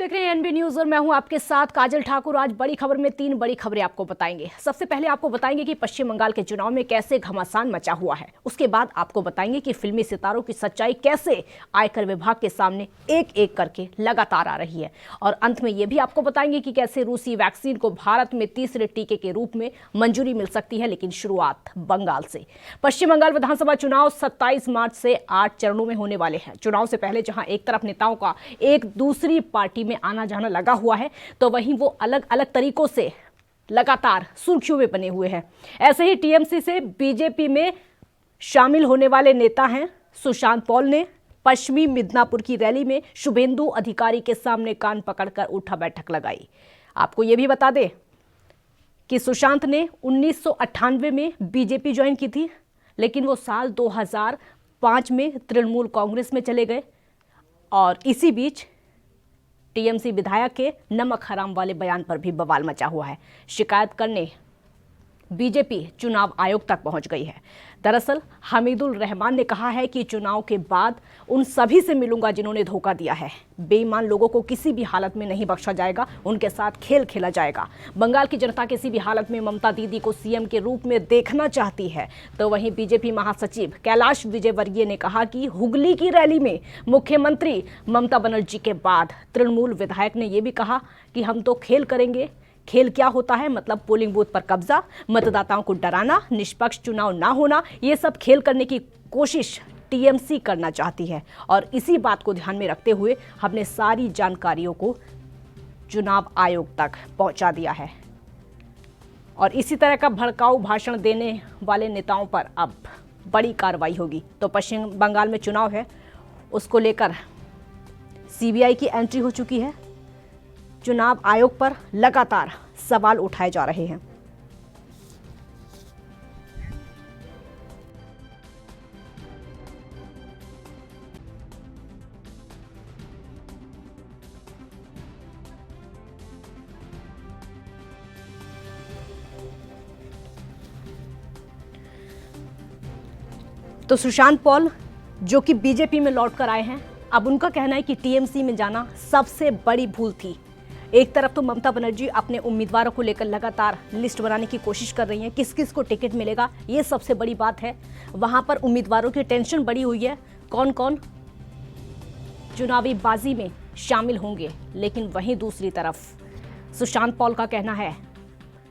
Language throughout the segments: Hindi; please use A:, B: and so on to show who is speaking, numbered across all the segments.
A: देख रहे हैं एनबी न्यूज और मैं हूं आपके साथ काजल ठाकुर। आज बड़ी खबर में 3 बड़ी खबरें आपको बताएंगे। सबसे पहले आपको बताएंगे कि पश्चिम बंगाल के चुनाव में कैसे घमासान मचा हुआ है। उसके बाद आपको बताएंगे कि फिल्मी सितारों की सच्चाई कैसे आयकर विभाग के सामने एक एक करके लगातार आ रही है। और अंत में यह भी आपको बताएंगे कि कैसे रूसी वैक्सीन को भारत में तीसरे टीके के रूप में मंजूरी मिल सकती है, लेकिन शुरुआत बंगाल से। पश्चिम बंगाल विधानसभा चुनाव 27 मार्च से 8 चरणों में होने वाले हैं। चुनाव से पहले जहां एक तरफ नेताओं का एक दूसरी पार्टी में आना जाना लगा हुआ है, तो वहीं वो अलग अलग तरीकों से लगातार सुर्खियों में बने हुए हैं। ऐसे ही टीएमसी से बीजेपी में शामिल होने वाले नेता हैं सुशांत पॉल ने पश्चिमी मिदनापुर की रैली में शुभेंदु अधिकारी के सामने कान पकड़कर उठा बैठक लगाई। आपको यह भी बता दें कि सुशांत ने 1998 में बीजेपी ज्वाइन की थी, लेकिन वो साल 2005 में तृणमूल कांग्रेस में चले गए। और इसी बीच टीएमसी विधायक के नमक हराम वाले बयान पर भी बवाल मचा हुआ है। शिकायत करने बीजेपी चुनाव आयोग तक पहुंच गई है। दरअसल हमीदुल रहमान ने कहा है कि चुनाव के बाद उन सभी से मिलूंगा जिन्होंने धोखा दिया है। बेईमान लोगों को किसी भी हालत में नहीं बख्शा जाएगा, उनके साथ खेल खेला जाएगा। बंगाल की जनता किसी भी हालत में ममता दीदी को सीएम के रूप में देखना चाहती है। तो वहीं बीजेपी महासचिव कैलाश विजयवर्गीय ने कहा कि हुगली की रैली में मुख्यमंत्री ममता बनर्जी के बाद तृणमूल विधायक ने यह भी कहा कि हम तो खेल करेंगे। खेल क्या होता है, मतलब पोलिंग बूथ पर कब्जा, मतदाताओं को डराना, निष्पक्ष चुनाव ना होना, ये सब खेल करने की कोशिश टीएमसी करना चाहती है। और इसी बात को ध्यान में रखते हुए हमने सारी जानकारियों को चुनाव आयोग तक पहुंचा दिया है। और इसी तरह का भड़काऊ भाषण देने वाले नेताओं पर अब बड़ी कार्रवाई होगी। तो पश्चिम बंगाल में चुनाव है, उसको लेकर सीबीआई की एंट्री हो चुकी है। चुनाव आयोग पर लगातार सवाल उठाए जा रहे हैं। तो सुशांत पॉल जो कि बीजेपी में लौटकर आए हैं, अब उनका कहना है कि टीएमसी में जाना सबसे बड़ी भूल थी। एक तरफ तो ममता बनर्जी अपने उम्मीदवारों को लेकर लगातार लिस्ट बनाने की कोशिश कर रही हैं, किस किस को टिकट मिलेगा ये सबसे बड़ी बात है। वहां पर उम्मीदवारों की टेंशन बड़ी हुई है, कौन कौन चुनावी बाजी में शामिल होंगे। लेकिन वहीं दूसरी तरफ सुशांत पॉल का कहना है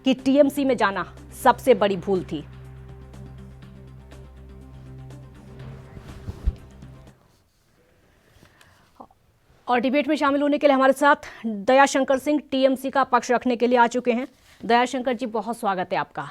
A: कि टीएमसी में जाना सबसे बड़ी भूल थी। और डिबेट में शामिल होने के लिए हमारे साथ दयाशंकर सिंह टीएमसी का पक्ष रखने के लिए आ चुके हैं। दयाशंकर जी, बहुत स्वागत है आपका।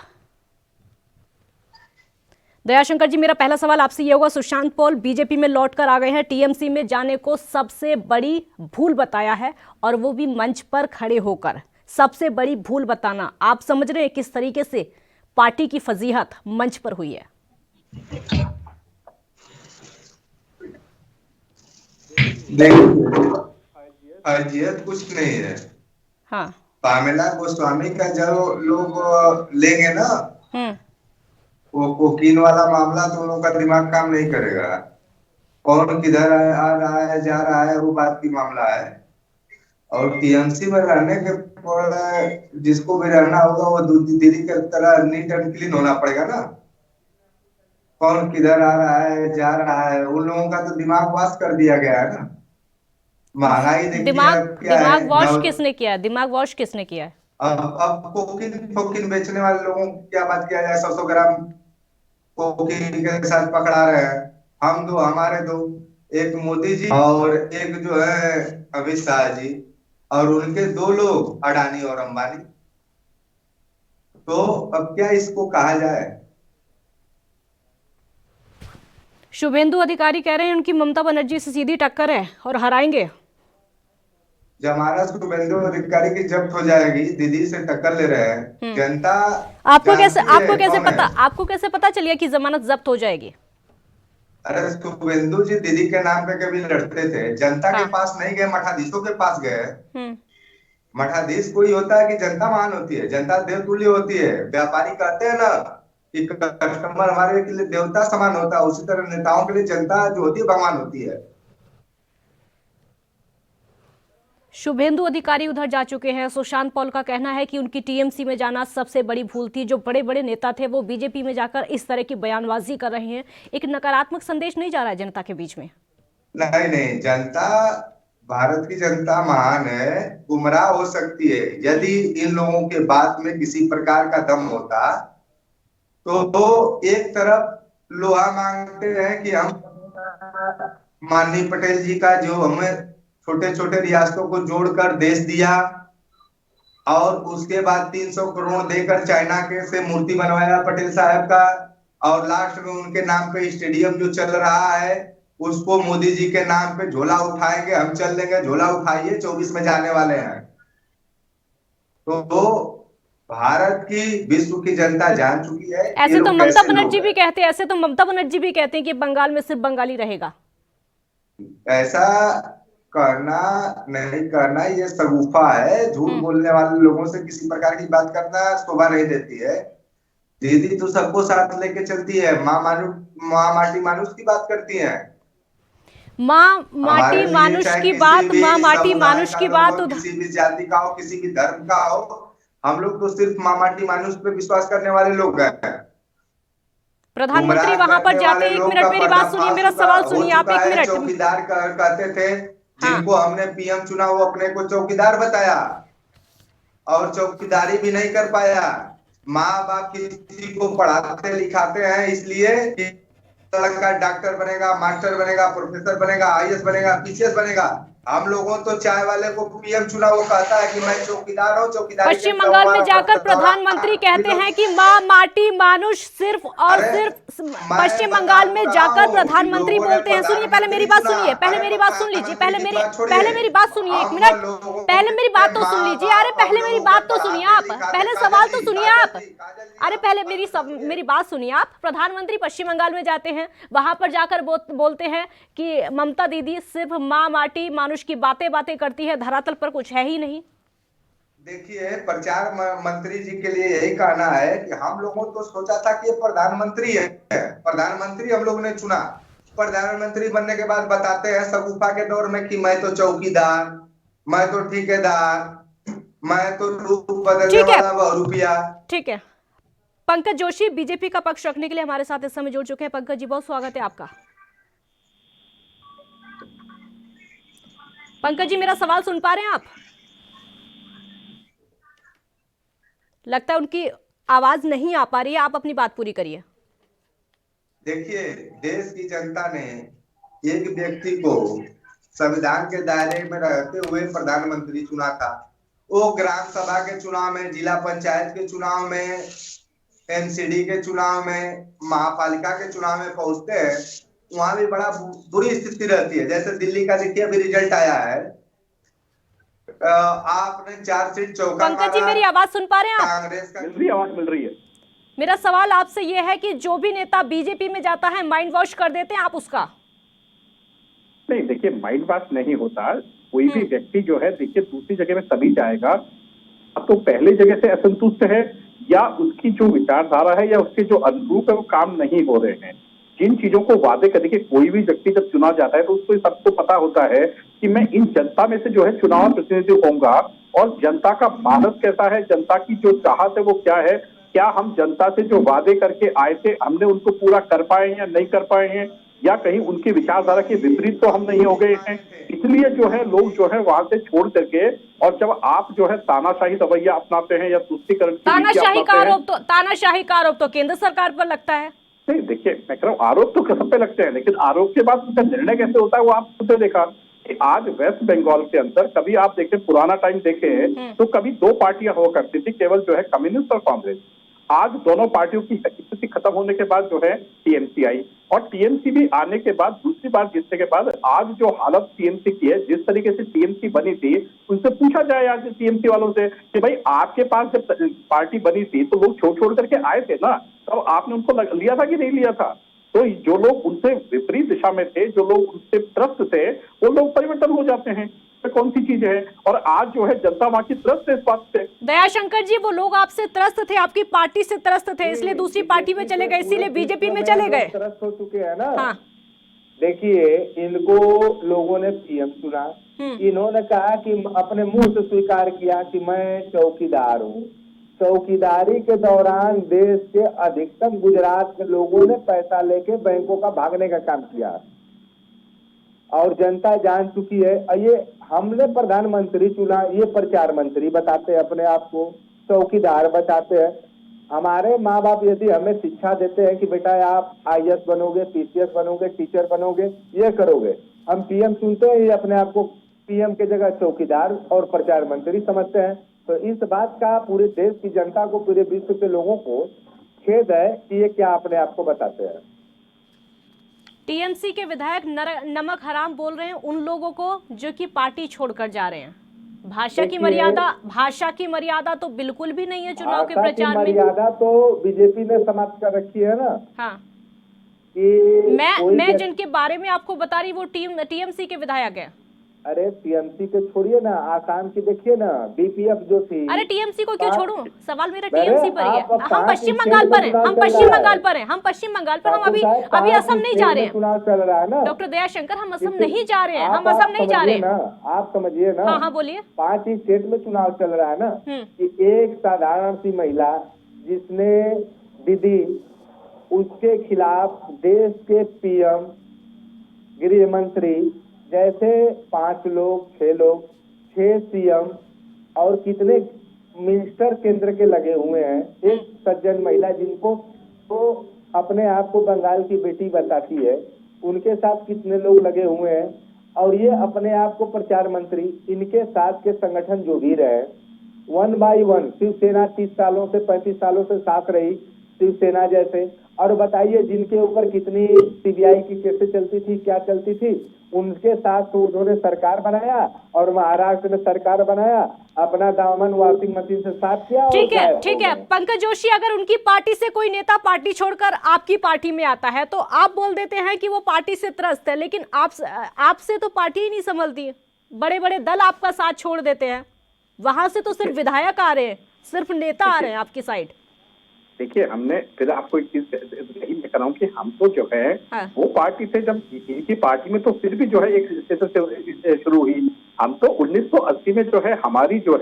A: दयाशंकर जी, मेरा पहला सवाल आपसे ये होगा, सुशांत पॉल बीजेपी में लौटकर आ गए हैं, टीएमसी में जाने को सबसे बड़ी भूल बताया है, और वो भी मंच पर खड़े होकर। सबसे बड़ी भूल बताना, आप समझ रहे हैं किस तरीके से पार्टी की फजीहत मंच पर हुई है?
B: फर्जियत कुछ नहीं है।
A: हाँ,
B: पामेला गोस्वामी का जो लोग लेंगे ना, वो कोकीन वाला मामला, तो उन लोगों का दिमाग काम नहीं करेगा। कौन किधर आ रहा है, जा रहा है, वो बात की मामला है। और टीएमसी में रहने के पर जिसको भी रहना होगा वो दीदी की तरह नीट एंड क्लीन होना पड़ेगा ना। कौन किधर आ रहा है, जा रहा है, उन लोगों का तो दिमाग वाश कर दिया गया है ना। महंगाई देखिए अब क्या है।
A: दिमाग वॉश किसने किया है? दिमाग वॉश किसने किया है?
B: अब कोकीन फोकीन बेचने वाले लोगों को क्या बात किया जाए, 100 ग्राम कोकीन के साथ पकड़ा रहे हैं। हम दो, हमारे दो, एक मोदी जी और एक जो है अमित शाह जी, और उनके 2 लोग अडानी और अंबानी। तो अब क्या इसको कहा जाए।
A: शुभेंदु अधिकारी कह रहे हैं उनकी ममता बनर्जी से सीधी टक्कर है और हराएंगे।
B: जब हमारा शुभेंदु अधिकारी की जब्त हो जाएगी, दीदी से टक्कर ले रहे हैं, जनता
A: आपको कैसे पता चलिए कि जमानत जब्त हो जाएगी?
B: अरे शुभेंदु जी दीदी के नाम पे कभी लड़ते थे, जनता के पास नहीं गए, मठाधीशों के पास गए। मठाधीश कोई होता है कि जनता महान होती है, जनता देवतुल्य होती है। व्यापारी कहते हैं ना कि कस्टमर हमारे के लिए देवता समान होता है, उसी तरह नेताओं के लिए जनता जो होती है भगवान होती है।
A: शुभेंदु अधिकारी उधर जा चुके हैं। सुशांत पॉल का कहना है कि उनकी टीएमसी में जाना सबसे बड़ी भूल थी। जो बड़े बड़े नेता थे वो बीजेपी में जाकर इस तरह की बयानबाजी कर रहे हैं। एक नकारात्मक संदेश नहीं जा रहा है जनता के बीच में?
B: नहीं नहीं, जनता, भारत की जनता महान है, गुमराह हो सकती है। यदि इन लोगों के बात में किसी प्रकार का दम होता तो एक तरफ लोहा मांगते हैं कि हम माननीय पटेल जी का जो हमें छोटे छोटे रियासतों को जोड़कर देश दिया और उसके बाद 300 करोड़ देकर चाइना के से मूर्ति बनवाया पटेल साहब का, और लास्ट में उनके नाम पे स्टेडियम जो चल रहा है उसको मोदी जी के नाम पे झोला उठाएंगे, हम चल लेंगे, झोला उठाइए, 24 में जाने वाले हैं। तो भारत की, विश्व की जनता जान चुकी है।
A: ऐसे तो ममता बनर्जी भी कहते हैं, ऐसे तो ममता बनर्जी भी कहते हैं कि बंगाल में सिर्फ बंगाली रहेगा।
B: ऐसा करना नहीं करना ये सगुफा है। झूठ बोलने वाले लोगों से किसी प्रकार की बात करना शोभा नहीं देती है। दीदी तो सबको साथ लेके चलती है, माँ माटी मानुष की बात करती है।
A: माँ माटी मानुष की बात, माँ माटी मानुष की बात,
B: किसी भी जाति का हो, किसी भी धर्म का हो, हम लोग तो सिर्फ माँ माटी मानुष पे विश्वास करने वाले लोग हैं।
A: प्रधानमंत्री वहां पर जाते हैं, एक मिनट मेरी बात सुनिए, मेरा सवाल सुनिए आप, एक मिनट।
B: चौकीदार कहते थे, जिनको हमने पीएम चुना वो अपने को चौकीदार बताया और चौकीदारी भी नहीं कर पाया। माँ बाप किसी को पढ़ाते लिखाते हैं इसलिए कि लड़का डॉक्टर बनेगा, मास्टर बनेगा, प्रोफेसर बनेगा, आईएएस बनेगा, पीसीएस बनेगा। हम लोगों तो चाय वाले को पीएम चुना, वो कहता है कि मैं चौकीदार हूँ, चौकीदारी।
A: पश्चिम बंगाल में जाकर प्रधानमंत्री कहते हैं कि माँ माटी मानुष सिर्फ और सिर्फ। पश्चिम बंगाल में जाकर प्रधानमंत्री बोलते हैं, सुनिए पहले मेरी बात सुनिए, पहले मेरी बात सुन लीजिए, पहले मेरी बात सुनिए, एक मिनट, पहले मेरी बात तो सुन लीजिए। अरे पहले मेरी बात तो सुनिए आप, पहले सवाल तो सुनिए आप। अरे पहले मेरी बात सुनिए आप। प्रधानमंत्री पश्चिम बंगाल में जाते हैं, वहां पर जाकर बोलते हैं कि ममता दीदी सिर्फ माँ माटी मानुष की बातें करती है, धरातल पर कुछ है ही नहीं।
B: देखिए, प्रचार मंत्री जी के लिए यही कहना है कि हम लोगों तो सोचा था कि ये प्रधानमंत्री है, प्रधानमंत्री हम लोग ने चुना। प्रधानमंत्री बनने के बाद बताते हैं सगुफा के दौर में कि मैं तो चौकीदार, मैं तो ठेकेदार, मैं तो रूप बदलने वाला बहुरूपिया।
A: ठीक है, पंकज जोशी बीजेपी का पक्ष रखने के लिए हमारे साथ इस समय जुड़ चुके हैं। पंकज जी बहुत स्वागत है आपका। पंकज जी मेरा सवाल सुन पा रहे हैं आप? लगता है उनकी आवाज नहीं आ पा रही है, आप अपनी बात पूरी करिए।
B: देखिए, देश की जनता ने एक व्यक्ति को संविधान के दायरे में रहते हुए प्रधानमंत्री चुना था। वो ग्राम सभा के चुनाव में, जिला पंचायत के चुनाव में, एमसीडी के चुनाव में, महापालिका के चुनाव में पहुंचते हैं, वहां भी बड़ा बुरी स्थिति रहती है। जैसे दिल्ली का देखिए अभी रिजल्ट आया है, आपने 4 सीट चौका।
A: पंकज जी मेरी आवाज सुन पा रहे हैं आप?
B: कांग्रेस का
C: आवाज मिल रही है।
A: मेरा सवाल आपसे यह है कि जो भी नेता बीजेपी में जाता है माइंड वॉश कर देते हैं आप उसका?
C: नहीं, देखिए माइंड वॉश नहीं होता। कोई भी व्यक्ति जो है, देखिए दूसरी जगह में तभी जाएगा अब तो पहले जगह से असंतुष्ट है, या उसकी जो विचारधारा है या उसके जो अनुरूप है वो काम नहीं हो रहे हैं। जिन चीजों को वादे करने के, कोई भी व्यक्ति जब चुना जाता है तो उसको सबको पता होता है कि मैं इन जनता में से जो है चुनाव प्रतिनिधि होऊंगा, और जनता का मानस कैसा है, जनता की जो चाहत है वो क्या है, क्या हम जनता से जो वादे करके आए थे हमने उनको पूरा कर पाए हैं या नहीं कर पाए हैं, या कहीं उनकी विचारधारा के विपरीत तो हम नहीं हो गए हैं। इसलिए जो है लोग जो है वहां से छोड़ करके, और जब आप जो है तानाशाही रवैया अपनाते हैं या तुष्टिकरण,
A: तानाशाही का आरोप तो केंद्र सरकार पर लगता है।
C: नहीं, देखिए मैं कह रहा हूँ आरोप तो सब पे लगते हैं, लेकिन आरोप के बाद उनका निर्णय कैसे होता है वो आप खुद देखा कि आज वेस्ट बंगाल के अंदर, कभी आप देखें पुराना टाइम देखें तो कभी 2 पार्टियां हुआ करती थी, केवल जो है कम्युनिस्ट और कांग्रेस। आज दोनों पार्टियों की स्थिति खत्म होने के बाद जो है टीएमसी आई, और टीएमसी भी आने के बाद दूसरी बार जीतने के बाद आज जो हालत टीएमसी की है, जिस तरीके से टीएमसी बनी थी, उनसे पूछा जाए आज टीएमसी वालों से कि भाई आपके पास जब पार्टी बनी थी तो लोग छोड़ करके आए थे ना, तो आपने उनको लिया था कि नहीं लिया था? तो जो लोग उनसे विपरीत दिशा में थे, जो लोग उनसे त्रस्त थे, वो लोग परिवर्तन हो जाते हैं। तो कौन सी चीज है? और आज जो है जनता वहां की त्रस्त है इस बात से।
A: दयाशंकर जी, वो लोग आपसे त्रस्त थे, आपकी पार्टी से त्रस्त थे, इसलिए दूसरी पार्टी में चले गए, इसीलिए बीजेपी में चले गए।
D: त्रस्त हो चुके हैं ना।
A: हाँ।
D: देखिए, इनको लोगों ने पीएम चुना, इन्होंने कहा कि अपने मुंह से स्वीकार किया कि मैं चौकीदार हूँ। चौकीदारी के दौरान देश के अधिकतम गुजरात के लोगों ने पैसा लेके बैंकों का भागने का काम किया और जनता जान चुकी है। ये हमने प्रधानमंत्री चुना, ये प्रचार मंत्री बताते हैं अपने आप को, चौकीदार बताते हैं। हमारे माँ बाप यदि हमें शिक्षा देते हैं कि बेटा आप आईएएस बनोगे, पीसीएस बनोगे, टीचर बनोगे, ये करोगे, हम पीएम चुनते हैं, ये अपने आप को पीएम के जगह चौकीदार और प्रचार मंत्री समझते हैं। तो इस बात का पूरे देश की जनता को, पूरे विश्व के लोगों को खेद है कि ये क्या अपने आप को बताते हैं।
A: टीएमसी के विधायक नमक हराम बोल रहे हैं उन लोगों को जो कि पार्टी छोड़कर जा रहे हैं। भाषा की मर्यादा तो बिल्कुल भी नहीं है चुनाव के प्रचार में।
D: मर्यादा तो बीजेपी ने समाप्त कर रखी है ना।
A: हाँ,
D: कि
A: मैं जिनके बारे में आपको बता रही वो टीएमसी के विधायक है।
D: अरे टीएमसी को छोड़िए ना, आसाम की देखिए ना, बीपीएफ जो थी।
A: अरे टीएमसी को क्यों छोड़ूं? सवाल मेरा टीएमसी पर ही है। हम पश्चिम बंगाल पर हैं, हम पश्चिम बंगाल पर हैं, हम पश्चिम बंगाल पर, हम अभी असम नहीं जा रहे हैं।
D: चुनाव चल रहा है ना
A: डॉक्टर दयाशंकर, हम असम नहीं जा रहे हैं, हम असम नहीं जा रहे हैं।
D: आप समझिए ना।
A: हाँ बोलिए।
D: 5 ही स्टेट में चुनाव चल रहा है ना, कि एक साधारण सी महिला जिसने दीदी, उसके खिलाफ देश के पीएम, गृह मंत्री जैसे 5 लोग, 6 लोग, 6 सीएम और कितने मिनिस्टर केंद्र के लगे हुए हैं। एक सज्जन महिला जिनको तो अपने आप को बंगाल की बेटी बताती है, उनके साथ कितने लोग लगे हुए हैं। और ये अपने आप को प्रचार मंत्री, इनके साथ के संगठन जो भी रहे, 1 बाय 1 शिवसेना 30 सालों से 35 सालों से साथ रही, शिवसेना जैसे। और बताइए जिनके ऊपर कितनी सीबीआई की केसें चलती थी, क्या चलती थी, उनके साथ तो उन्होंने सरकार बनाया और महाराष्ट्र में सरकार बनाया, अपना दामन वॉशिंग मशीन से साफ किया।
A: ठीक है पंकज जोशी, अगर उनकी पार्टी से कोई नेता पार्टी छोड़कर आपकी पार्टी में आता है तो आप बोल देते हैं कि वो पार्टी से त्रस्त है, लेकिन आपसे तो पार्टी ही नहीं संभलती। बड़े बड़े दल आपका साथ छोड़ देते हैं, वहां से तो सिर्फ विधायक आ रहे हैं, सिर्फ नेता आ रहे हैं आपकी साइड।
C: देखिए, हमने फिर आपको एक चीज यही मैं कह रहा हूँ कि हम तो जो है वो पार्टी से, जब इनकी पार्टी में तो फिर भी जो है एक स्टेशन से शुरू हुई। हम तो 1980 में जो है हमारी जो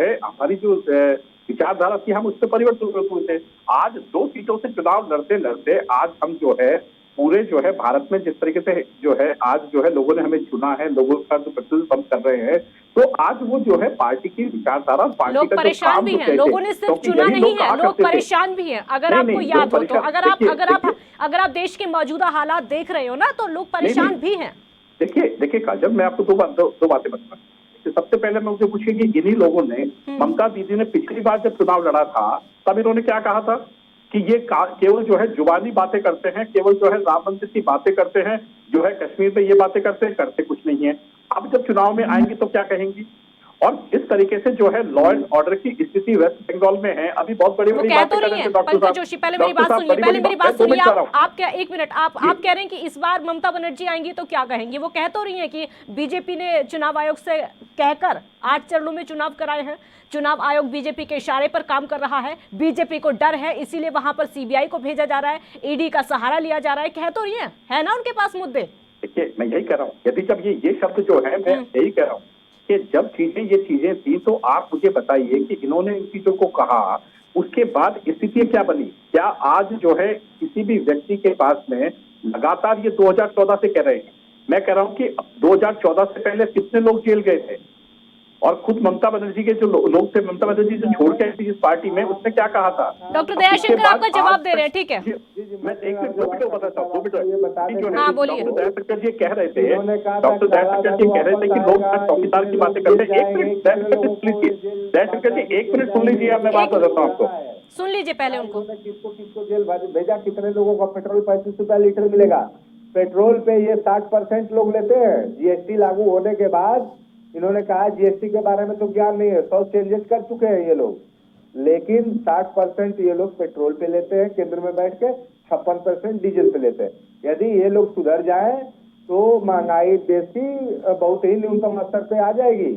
C: विचारधारा थी, हम उस पर परिवर्तन हुए थे। आज 2 सीटों से चुनाव लड़ते लड़ते आज हम जो है पूरे जो है भारत में जिस तरीके से जो है आज जो है लोगों ने हमें चुना है, लोगों का जो प्रतिनिधित्व हम कर रहे हैं, तो आज वो जो है पार्टी की विचारधारा, पार्टी
A: लोग
C: का
A: परेशान भी हैं। लोगों ने सिर्फ चुना नहीं है, लोग परेशान भी हैं। अगर आपको याद हो तो, अगर आप देश के मौजूदा हालात देख रहे हो ना, तो लोग परेशान भी हैं।
C: देखिए काजल, मैं आपको दो बातें बताऊं। सबसे पहले मैं मुझे पूछिए कि इन्हीं लोगों ने, ममता दीदी ने पिछली बार जब चुनाव लड़ा था तब इन्होंने क्या कहा था कि ये केवल जो है जुबानी बातें करते हैं, केवल जो है राम मंदिर की बातें करते हैं, जो है कश्मीर में ये बातें करते कुछ नहीं है। अब जब चुनाव में आएंगी तो क्या कहेंगी? और इस तरीके से जो है लॉ एंड ऑर्डर की स्थिति वेस्ट बंगाल में है, अभी बहुत बड़ी बात
A: तो नहीं है। पंकज जोशी, पहले मेरी बात सुनिए, आप क्या, एक मिनट, आप कह रहे हैं कि इस बार ममता बनर्जी आएंगी तो क्या कहेंगी? वो कह तो रही है कि बीजेपी ने चुनाव आयोग से कहकर 8 चरणों में चुनाव कराए हैं, चुनाव आयोग बीजेपी के इशारे पर काम कर रहा है, बीजेपी को डर है इसीलिए वहां पर सीबीआई को भेजा जा रहा है, ईडी का सहारा लिया जा रहा है। कह तो रही है ना उनके पास मुद्दे।
C: देखिए, मैं यही कह रहा हूँ, यदि जब ये शब्द जो है, मैं यही कह रहा हूँ कि जब ये चीजें थी तो आप मुझे बताइए कि इन्होंने इन चीजों को कहा, उसके बाद स्थिति क्या बनी? क्या आज जो है किसी भी व्यक्ति के पास में लगातार ये 2014 से कह रहे हैं, मैं कह रहा हूं कि 2014 से पहले कितने लोग जेल गए थे? और खुद ममता बनर्जी के जो लोग थे, ममता बनर्जी जो छोड़ के आई थी इस पार्टी में, उसने क्या कहा था?
A: डॉक्टर दयाशंकर आपका जवाब दे रहे हैं, ठीक है?
C: मैं एक मिनट 2 मिनट बताता हूँ, 2 मिनट।
A: हाँ बोलिए।
C: डॉक्टर दयाशंकर जी कह रहे थे कि लोग चौकीदार की बातें करते हैं। 1 मिनट दयाशंकर जी, 1 मिनट सुन लीजिए, मैं बात बताता हूँ आपको।
A: सुन लीजिए पहले उनको।
D: किसको जेल भेजा, कितने लोगों का पेट्रोल 35 रुपया लीटर मिलेगा? पेट्रोल पे ये 60% लोग लेते हैं। जीएसटी लागू होने के बाद इन्होंने कहा जीएसटी के बारे में तो ज्ञान नहीं है, 100 चेंजेस कर चुके हैं ये लोग, लेकिन 60% ये लोग पेट्रोल पे लेते हैं केंद्र में बैठ के, 56% डीजल पे लेते हैं। यदि ये लोग सुधर जाए तो महंगाई देश की बहुत ही न्यूनतम स्तर पे आ जाएगी।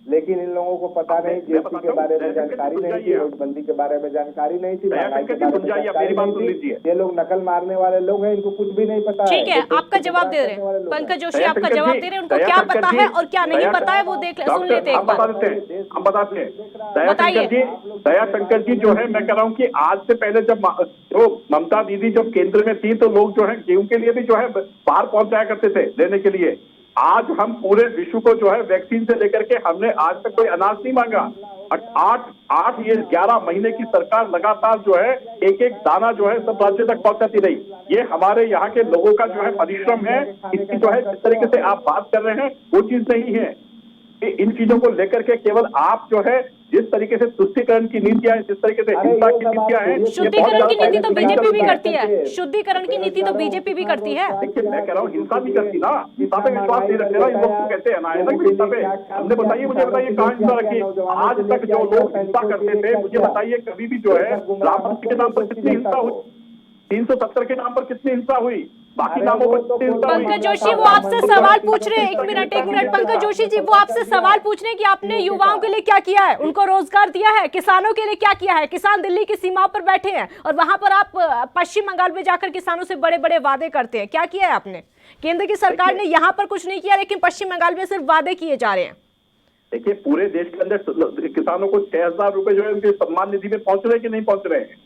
D: लेकिन इन लोगों को पता नहीं, जीएसटी के बारे में जानकारी नहीं थी, नोटबंदी के बारे में जानकारी नहीं थी, महंगाई के बारे में जानकारी नहीं थी। ये लोग नकल मारने वाले लोग हैं, इनको कुछ भी नहीं पता है।
A: ठीक है, आपका जवाब दे रहे हैं पंकज जोशी, आपका जवाब दे रहे हैं। उनको क्या पता है और क्या नहीं पता है वो सुन लेते हैं,
C: हम बताते हैं। दयाशंकर जी जो है, मैं कह रहा हूँ कि आज से पहले जब जो ममता दीदी जब केंद्र में थी तो लोग जो है गेहूं के लिए भी जो है बाहर पहुंचाया करते थे लेने के लिए। आज हम पूरे विश्व को जो है वैक्सीन से लेकर के हमने आज तक कोई अनाज नहीं मांगा। 11 महीने की सरकार लगातार जो है एक एक दाना जो है सब राज्य तक पहुंचाती रही। ये हमारे यहाँ के लोगों का जो है परिश्रम है। इसकी जो है जिस तरीके से आप बात कर रहे हैं वो चीज नहीं है। इन चीजों को लेकर के केवल आप जो है जिस तरीके से तुष्टीकरण की नीतियां हैं, जिस तरीके से हिंसा की नीतियां हैं,
A: शुद्धिकरण की नीति तो बीजेपी भी करती है। शुद्धिकरण की नीति तो बीजेपी भी करती है।
C: देखिए मैं कह रहा हूँ हिंसा भी करती ना, हिंसा पे विश्वास नहीं रखते ना इन लोग को कहते हैं ना हिंसा पे। हमने बताइए, मुझे बताइए कहाँ हिंसा रखी? आज तक जो लोग हिंसा करते थे, मुझे बताइए कभी भी जो है राम मंदिर के नाम पर कितनी हिंसा हुई, 370 के नाम पर कितनी हिंसा हुई, बाकी नामों पर कितनी हिंसा हुई?
A: पंकज जोशी वो आपसे सवाल पूछ रहे हैं, एक मिनट पंकज जोशी जी वो आपसे सवाल पूछ रहे हैं कि आपने युवाओं के लिए क्या किया है, उनको रोजगार दिया है, किसानों के लिए क्या किया है। किसान दिल्ली की सीमाओं पर बैठे हैं और वहां पर आप पश्चिम बंगाल में जाकर किसानों से बड़े बड़े वादे करते हैं। क्या किया है आपने? केंद्र की सरकार ने यहाँ पर कुछ नहीं किया, लेकिन पश्चिम बंगाल में सिर्फ वादे किए जा रहे हैं।
C: देखिए पूरे देश के अंदर किसानों को 6,000 रुपए जो है उनके सम्मान निधि में पहुंच रहे हैं कि नहीं पहुंच रहे हैं?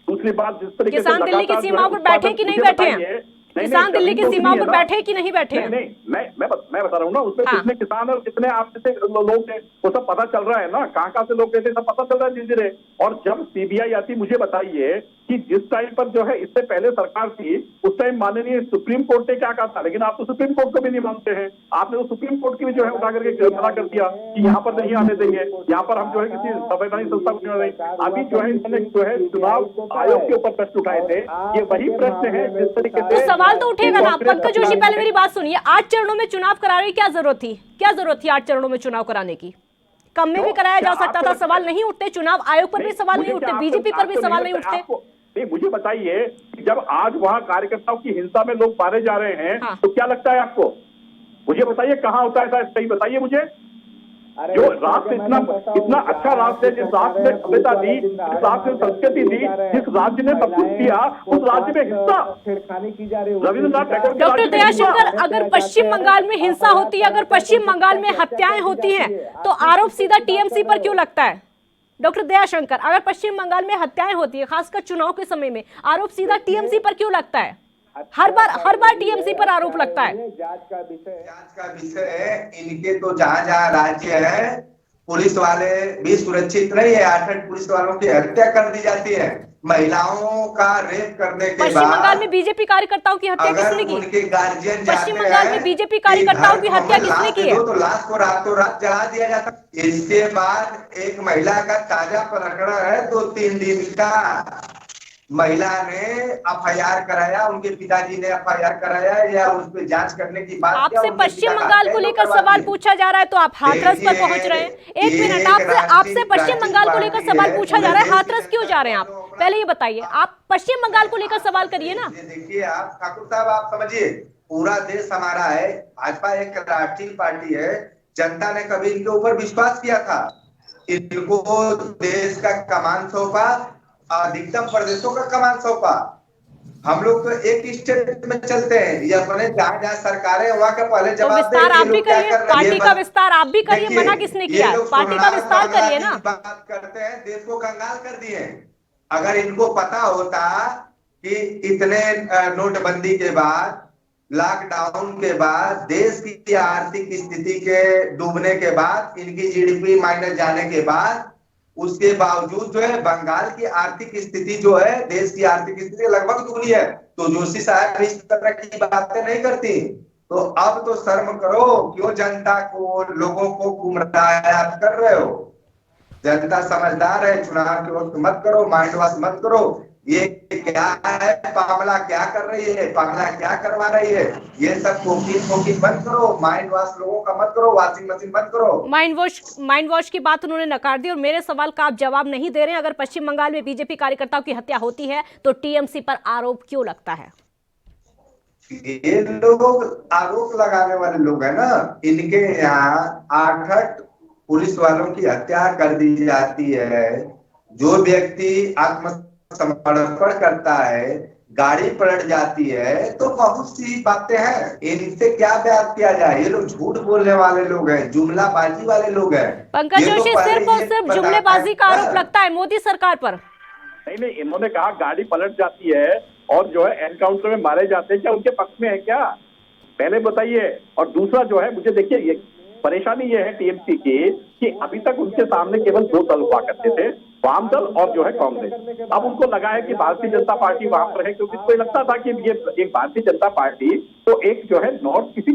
C: दूसरी बात, जिस तरीके से
A: किसान दिल्ली की सीमाओं पर बैठे कि नहीं बैठे हैं? किसान दिल्ली की सीमाओं पर बैठे कि नहीं बैठे हैं?
C: नहीं, मैं बता रहा हूँ ना, उसमें कितने किसान और कितने आप जैसे लोग थे वो सब पता चल रहा है ना, कहाँ से लोग गए थे सब पता चल रहा है धीरे धीरे। और जब सीबीआई आती, मुझे बताइए कि जिस टाइम पर जो है इससे पहले सरकार थी उस टाइम माननीय सुप्रीम कोर्ट ने क्या कहा था, लेकिन आप तो सुप्रीम कोर्ट को भी नहीं मानते हैं। आपने तो सुप्रीम कोर्ट की भी जो है उठा करके मना कर दिया कि यहाँ पर नहीं आने देंगे, यहाँ पर हम जो है किसी संवैधानिक संस्था को नहीं। अभी जो है इन्होंने जो है चुनाव आयोग के ऊपर प्रश्न उठाए थे, ये वही प्रश्न है जिस तरीके से
A: सवाल तो उठेगा ना। पंकज जोशी पहले मेरी बात सुनिए, 8 चरणों में चुनाव कराने की क्या जरूरत थी? क्या जरूरत थी 8 चरणों में चुनाव कराने की? कम में भी कराया जा सकता था, सवाल नहीं उठते। चुनाव आयोग पर भी सवाल नहीं उठते, बीजेपी पर भी सवाल नहीं उठते।
C: मुझे बताइए जब आज वहां कार्यकर्ताओं की हिंसा में लोग मारे जा रहे हैं तो क्या लगता है आपको? मुझे बताइए कहाँ होता है, सही बताइए मुझे। जो राष्ट्र इतना अच्छा राष्ट्र है, जिस राष्ट्र ने सभ्यता दी, जिस राष्ट्र ने संस्कृति दी, जिस राज्य ने सब कुछ दिया, उस राज्य में हिंसा रविंद्रनाथ टैगोर।
A: डॉक्टर दयाशंकर, अगर पश्चिम बंगाल में हिंसा होती है, अगर पश्चिम बंगाल में हत्याएं होती हैं, तो आरोप सीधा टीएमसी पर क्यों लगता है? डॉक्टर दयाशंकर, अगर पश्चिम बंगाल में हत्याएं होती है, खासकर चुनाव के समय में, आरोप सीधा टीएमसी पर क्यों लगता है? हर बार टीएमसी पर आरोप लगता है।
B: जांच का विषय है। इनके तो जहाँ राज्य है पुलिस वाले भी सुरक्षित नहीं है। 8 पुलिस वालों की हत्या कर दी जाती है। महिलाओं का रेप करने के बाद
A: पश्चिम बंगाल में बीजेपी कार्यकर्ताओं की हत्या किसने की?
B: उनके गार्जियन
A: पश्चिम बंगाल में बीजेपी कार्यकर्ताओं की हत्या किसने की है?
B: तो लाश को रातों रात जला दिया जाता। इसके बाद एक महिला का ताजा प्रकरण है 2-3 दिन का। महिला ने एफआईआर कराया, उनके पिताजी ने एफआईआर कराया या उस पर जांच करने की बात।
A: आपसे पश्चिम बंगाल को लेकर सवाल पूछा जा रहा है तो आप हाथरस पर पहुंच रहे हैं। एक मिनट, आपसे पश्चिम बंगाल को लेकर सवाल पूछा जा रहा है, हाथरस क्यों जा रहे हैं आप? पहले ये बताइए, आप पश्चिम बंगाल को लेकर सवाल करिए ना।
B: देखिए आप ठाकुर साहब, आप समझिए पूरा देश हमारा है। भाजपा एक राष्ट्रीय पार्टी है। जनता ने कभी इनके ऊपर विश्वास किया था, इनको देश का कमान सौंपा, अधिकतम प्रदेशों का कमान सौंपा। हम लोग तो एक स्टेट में चलते हैं, ये अपने जहाँ सरकारें वहाँ का पहले जवाब
A: तो विस्तार आप भी करिए, पार्टी का विस्तार आप भी करिए, मना किसने किया? पार्टी का विस्तार करिए ना।
B: बात करते हैं, देश को कंगाल कर दिए। अगर इनको पता होता कि इतने नोटबंदी के बाद, लॉकडाउन के बाद, देश की आर्थिक स्थिति के डूबने के बाद, इनकी जीडीपी माइनस जाने के बाद, उसके बावजूद जो है बंगाल की आर्थिक स्थिति जो है, देश की आर्थिक स्थिति लगभग दुगनी है। तो जोशी साहब इस तरह की बातें नहीं करती। तो अब तो शर्म करो, क्यों जनता को, लोगों को गुमराह कर रहे हो? जनता समझदार है, चुनाव के वक्त मत करो, माइंड वॉश मत करो। ये क्या है, पामला क्या कर रही है, पामला क्या करवा रही है, ये सब कोकिन बंद करो। माइंड वॉश लोगों का मत करो, वॉशिंग मशीन बंद करो।
A: माइंड वॉश की बात उन्होंने नकार दी और मेरे सवाल का आप जवाब नहीं दे रहे हैं। अगर पश्चिम बंगाल में बीजेपी कार्यकर्ताओं की हत्या होती है तो टीएमसी पर आरोप क्यों लगता है?
B: ये लोग आरोप लगाने वाले लोग हैं ना, इनके यहाँ 8 पुलिस वालों की हत्या कर दी जाती है, जो व्यक्ति आत्मसमर्पण करता है, गाड़ी पलट जाती है, तो बहुत सी बातें हैं। इनसे क्या बयान किया जाए? ये लोग झूठ बोलने वाले लोग हैं, जुमलाबाजी वाले लोग हैं।
A: पंकज
B: ये तो
A: जोशी,
B: पहले
A: सिर्फ और
B: ये
A: सिर्फ
B: पता
A: जुमलेबाजी का
B: है।
A: आरोप लगता है मोदी सरकार पर।
C: नहीं, इन्होंने कहा गाड़ी पलट जाती है और जो है एनकाउंटर में मारे जाते हैं, क्या उनके पक्ष में है क्या? पहले बताइए। और दूसरा जो है, मुझे देखिए ये परेशानी ये है टीएमसी की कि अभी तक उनके सामने केवल दो दल हुआ करते थे, वाम दल और जो है कांग्रेस। अब उनको लगा है कि भारतीय जनता पार्टी वहां पर है, क्योंकि इसको लगता था कि ये एक भारतीय जनता पार्टी तो एक जो है नॉर्थ किसी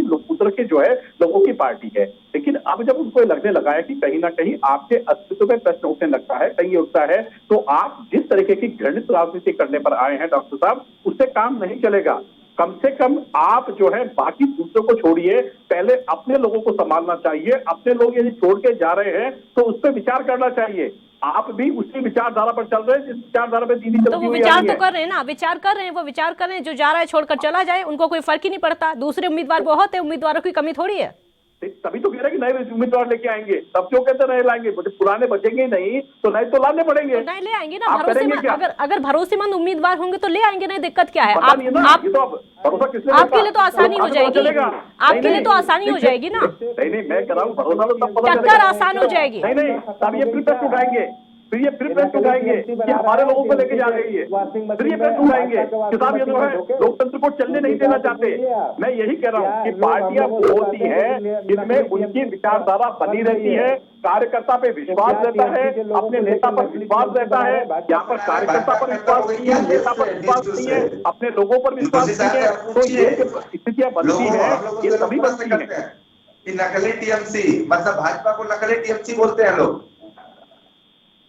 C: लोकतंत्र के जो है लोगों की पार्टी है। लेकिन अब जब उनको लगने लगा है कि कहीं ना कहीं आपके अस्तित्व में प्रश्न उठने लगता है, कहीं उठता है, तो आप जिस तरीके की घृणित राजनीति करने पर आए हैं डॉक्टर साहब, उससे काम नहीं चलेगा। कम से कम आप जो है बाकी दूसरों को छोड़िए, पहले अपने लोगों को संभालना चाहिए। अपने लोग यदि छोड़ के जा रहे हैं तो उस पर विचार करना चाहिए। आप भी उसी विचारधारा पर चल रहे हैं जिस विचारधारा पे दीदी चलती
A: तो वो
C: हुई
A: विचार
C: आई
A: तो
C: है।
A: कर रहे हैं ना, विचार कर रहे हैं, वो विचार कर रहे हैं। जो जा रहा है छोड़कर चला जाए, उनको कोई फर्क ही नहीं पड़ता। दूसरे उम्मीदवार बहुत है, उम्मीदवारों की कमी थोड़ी है।
C: तभी तो कह रहे हैं कि नए उम्मीदवार लेके आएंगे। तब क्यों कहते नए लाएंगे? पुराने बचेंगे नहीं तो नए तो लाने पड़ेंगे।
A: तो नए ले आएंगे ना,
C: आप करेंगे
A: भरोसेमंद।
C: क्या?
A: अगर भरोसेमंद उम्मीदवार होंगे तो ले आएंगे ना, दिक्कत क्या है?
C: पता नहीं है ना, ये तो अब भरोसा किसने
A: आपके
C: देखा?
A: लिए तो आसानी हो जाएगी, आपके लिए तो आसानी हो जाएगी ना।
C: नहीं, मैं कह रहा हूँ भरोसा तो तब पता
A: टक्कर आसान हो जाएगी।
C: नहीं, तब ये फिर प्रश्न उठाएंगे, फिर ये प्रश्न उठाएंगे कि हमारे लोगों को लेके जा रही है। फिर ये प्रश्न उठाएंगे कि साहब ये जो है लोकतंत्र को चलने नहीं देना चाहते। मैं यही कह रहा हूँ कि पार्टियां वो होती है जिनमें उनकी विचारधारा बनी रहती है, कार्यकर्ता पे विश्वास रहता है, अपने नेता पर विश्वास रहता है। यहाँ पर कार्यकर्ता पर विश्वास नहीं है, नेता पर विश्वास नहीं है, अपने लोगों पर विश्वास नहीं है, तो ये स्थितियां बनती है, ये सभी बनती है
B: कि नकली टीएमसी, मतलब भाजपा को नकली टीएमसी बोलते हैं लोग।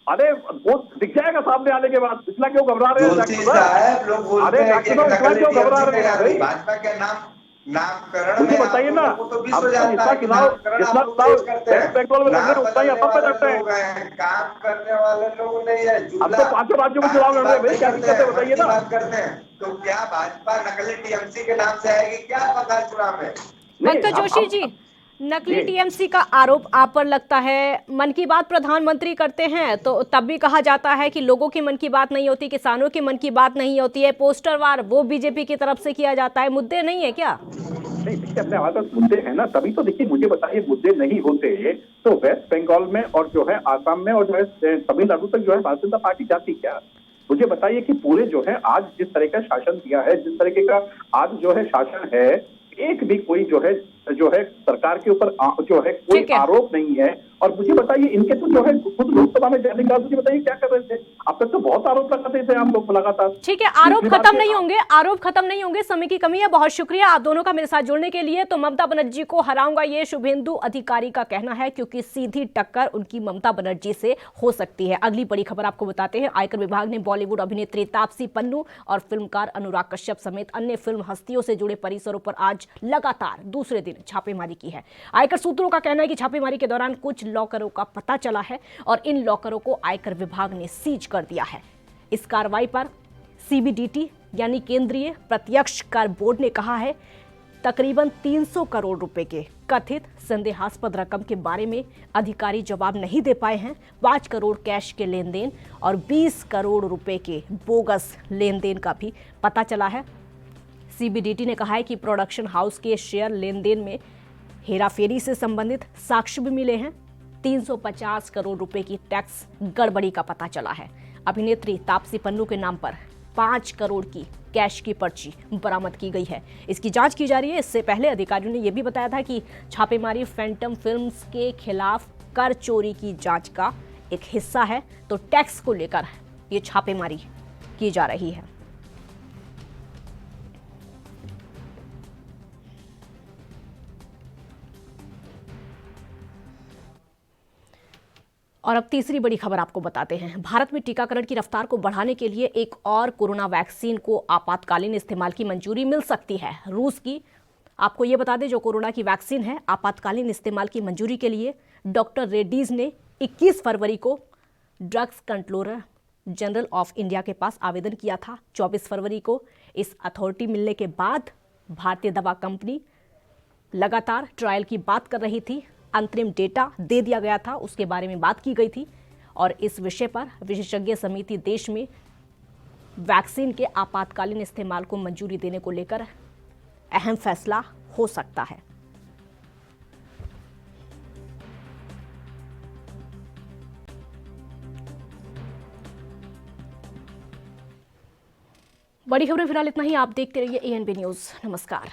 C: अरे वो दिख जाएगा सामने आने के बाद। इतना क्यों घबरा रहे हैं?
B: लोग बोलते हैं कि नकली
C: क्यों घबरा रहे हैं?
B: भाजपा के नामकरण
C: मुझे बताइए ना,
B: तो जितना चुनाव
C: वेस्ट बंगाल में लड़ रहे उतना ही असर पे लगता है।
B: काम करने वाले लोग नहीं है।
C: अब तो 5 राज्यों में चुनाव लड़ रहे हैं, क्या दिक्कत है बताइए ना।
B: बात करते हैं तो क्या भाजपा नकली टीएमसी के नाम से आएगी? क्या पता है चुनाव में?
A: पंकज जोशी जी, नकली टीएमसी का आरोप आप पर लगता है। मन की बात प्रधानमंत्री करते हैं तो तब भी कहा जाता है कि लोगों की मन की बात नहीं होती, किसानों की मन की बात नहीं होती है। पोस्टर वार वो बीजेपी की तरफ से किया जाता है। मुद्दे नहीं है क्या?
C: नहीं, देखिए अपने हमारे पास मुद्दे हैं ना, तभी तो देखिए मुझे बताइए, मुद्दे नहीं होते तो वेस्ट बंगाल में और जो है आसाम में और जो है तमिलनाडु तक जो है भारतीय जनता पार्टी जाती क्या? मुझे बताइए कि पूरे जो है आज जिस तरह का शासन दिया है, जिस तरीके का आज जो है शासन है, एक भी कोई जो है सरकार के ऊपर जो है कोई आरोप नहीं है। और मुझे बताइए इनके तो जो है खुद लोकसभा में जाने के बाद मुझे बताइए क्या कर रहे थे? अब तक तो बहुत आरोप लगाते थे हम लोग लगातार।
A: ठीक है, आरोप खत्म नहीं होंगे, आरोप खत्म नहीं होंगे। समय की कमी है। बहुत शुक्रिया आप दोनों का मेरे साथ जुड़ने के लिए। तो ममता बनर्जी को हराऊंगा, ये शुभेंदु अधिकारी का कहना है, क्योंकि सीधी टक्कर उनकी ममता बनर्जी से हो सकती है। अगली बड़ी खबर आपको बताते हैं। आयकर विभाग ने बॉलीवुड अभिनेत्री तापसी पन्नू और फिल्मकार अनुराग कश्यप समेत अन्य फिल्म हस्तियों से जुड़े परिसरों पर आज लगातार दूसरे दिन छापेमारी की है। आयकर सूत्रों का कहना है कि छापेमारी के दौरान कुछ लॉकरों का पता चला है और इन लॉकरों को आयकर विभाग ने सीज कर दिया है। इस कार्रवाई पर सीबीडीटी यानी केंद्रीय प्रत्यक्ष कर बोर्ड ने कहा है तकरीबन 300 करोड़ रुपए के कथित संदेहास्पद रकम के बारे में अधिकारी जवाब नहीं दे पाए हैं। 5 करोड़ कैश के लेन देन और 20 करोड़ रुपए के बोगस लेन देन का भी पता चला है। सीबीडीटी ने कहा है कि प्रोडक्शन हाउस के शेयर लेन देन में हेराफेरी से संबंधित साक्ष्य भी मिले हैं। 350 करोड़ रुपए की टैक्स गड़बड़ी का पता चला है। अभिनेत्री तापसी पन्नू के नाम पर 5 करोड़ की कैश की पर्ची बरामद की गई है। इसकी जांच की जा रही है। इससे पहले अधिकारियों ने यह भी बताया था कि छापेमारी फैंटम फिल्म्स के खिलाफ कर चोरी की जांच का एक हिस्सा है, तो टैक्स को लेकर ये छापेमारी की जा रही है। और अब तीसरी बड़ी खबर आपको बताते हैं। भारत में टीकाकरण की रफ्तार को बढ़ाने के लिए एक और कोरोना वैक्सीन को आपातकालीन इस्तेमाल की मंजूरी मिल सकती है। रूस की, आपको ये बता दें, जो कोरोना की वैक्सीन है, आपातकालीन इस्तेमाल की मंजूरी के लिए डॉक्टर रेड्डीज ने 21 फरवरी को drugs controller general of India के पास आवेदन किया था। 24 फरवरी को इस अथॉरिटी मिलने के बाद भारतीय दवा कंपनी लगातार ट्रायल की बात कर रही थी। अंतरिम डेटा दे दिया गया था, उसके बारे में बात की गई थी और इस विषय पर विशेषज्ञ समिति देश में वैक्सीन के आपातकालीन इस्तेमाल को मंजूरी देने को लेकर अहम फैसला हो सकता है। बड़ी खबरें फिलहाल इतना ही। आप देखते रहिए ANB न्यूज़। नमस्कार।